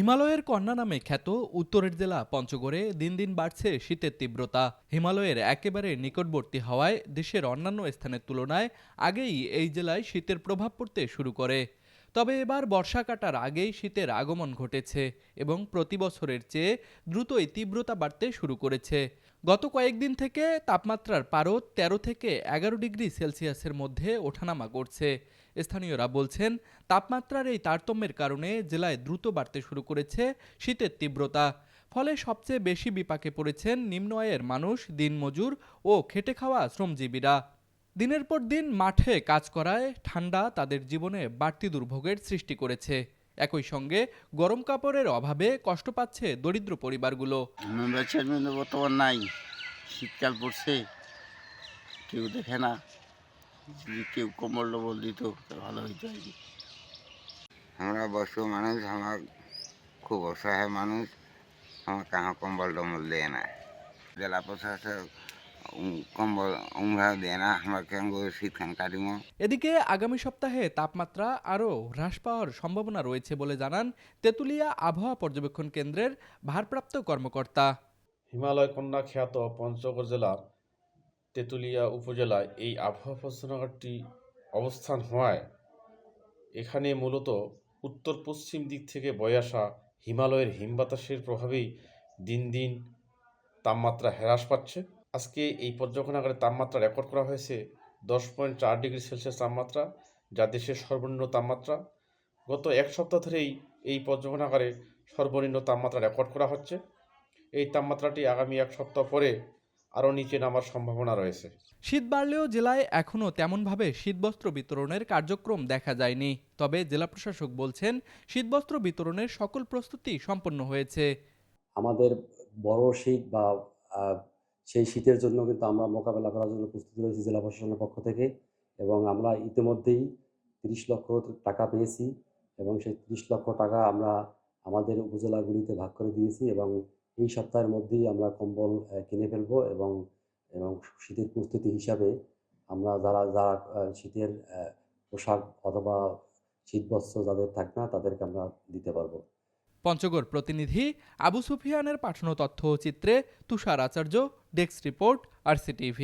হিমালয়ের কন্যা নামে খ্যাত উত্তরের জেলা পঞ্চগড়ে দিন দিন বাড়ছে শীতের তীব্রতা। হিমালয়ের একেবারে নিকটবর্তী হওয়ায় দেশের অন্যান্য স্থানের তুলনায় আগেই এই জেলায় শীতের প্রভাব পড়তে শুরু করে। তবে এবার বর্ষা কাটার আগেই শীতের আগমন ঘটেছে এবং প্রতি বছরের চেয়ে দ্রুতই তীব্রতা বাড়তে শুরু করেছে। গত কয়েকদিন থেকে তাপমাত্রার পারদ ১৩ থেকে ১১ ডিগ্রি সেলসিয়াসের মধ্যে ওঠানামা করছে। স্থানীয়রা বলছেন, তাপমাত্রার এই তারতম্যের কারণে জেলায় দ্রুত বাড়তে শুরু করেছে শীতের তীব্রতা। ফলে সবচেয়ে বেশি বিপাকে পড়েছেন নিম্ন আয়ের মানুষ, দিনমজুর ও খেটে খাওয়া শ্রমজীবীরা। দিনের পর দিন মাঠে কাজ করায় ঠান্ডা তাদের জীবনে বাড়তি দুর্ভোগের সৃষ্টি করেছে। একই সঙ্গে গরম কাপড়ের অভাবে কষ্ট পাচ্ছে দরিদ্র পরিবারগুলো। বেচার মধ্যে বর্তমান নাই, শীতকাল পড়ছে, কেউ দেখে না। যদি কেউ কম্বল টম্বল দিত তো ভালো হইতো আর কি। আমরা বয়স্ক মানুষ, আমার খুব অসহায় মানুষ, আমার কাহা কম্বল টম্বল দেয় না। জেলা প্রশাসক কম্বল উমরা দেয় না, আমরা কেন শীতকাল কাটিম। এদিকে আগামী সপ্তাহে তাপমাত্রা আরও হ্রাস পাওয়ার সম্ভাবনা রয়েছে বলে জানান তেঁতুলিয়া আবহাওয়া পর্যবেক্ষণ কেন্দ্রের ভারপ্রাপ্ত কর্মকর্তা। হিমালয় কন্যা খ্যাত পঞ্চগড় জেলার তেঁতুলিয়া উপজেলায় এই আবহাওয়া পর্যবেক্ষণটি অবস্থান হওয়ায় এখানে মূলত উত্তর পশ্চিম দিক থেকে বয়ে আসা হিমালয়ের হিমবাতাসের প্রভাবেই দিন দিন তাপমাত্রা হ্রাস পাচ্ছে। আজকে এই পর্যবেক্ষণাগারে তাপমাত্রা রেকর্ড করা হয়েছে 10.4 ডিগ্রি সেলসিয়াস তাপমাত্রা, যা দেশের সর্বনিম্ন তাপমাত্রা। গত এক সপ্তাহ ধরেই এই পর্যবেক্ষণাগারে সর্বনিম্ন তাপমাত্রা রেকর্ড করা হচ্ছে। এই তাপমাত্রাটি আগামী এক সপ্তাহ পরে আরও নিচে নামার সম্ভাবনা রয়েছে। শীত বাড়লেও জেলায় এখনও তেমনভাবে শীতবস্ত্র বিতরণের কার্যক্রম দেখা যায়নি। তবে জেলা প্রশাসক বলছেন, শীতবস্ত্র বিতরণের সকল প্রস্তুতি সম্পন্ন হয়েছে। আমাদের বড় শীত বা সেই শীতের জন্য কিন্তু আমরা মোকাবেলা করার জন্য প্রস্তুত রয়েছি জেলা প্রশাসনের পক্ষ থেকে, এবং আমরা ইতিমধ্যেই ৩০ লক্ষ টাকা পেয়েছি এবং সেই ৩০ লক্ষ টাকা আমরা আমাদের উপজেলাগুলিতে ভাগ করে দিয়েছি এবং এই সপ্তাহের মধ্যেই আমরা কম্বল কিনে ফেলবো এবং এবং শীতের প্রস্তুতি হিসাবে আমরা যারা যারা শীতের পোশাক অথবা শীতবস্ত্র যাদের থাকবে না তাদেরকে আমরা দিতে পারবো। পঞ্চগড় প্রতিনিধি আবু সুফিয়ানের পাঠানো তথ্য ও চিত্রে তুষার আচার্য, ডেস্ক রিপোর্ট, RCTV।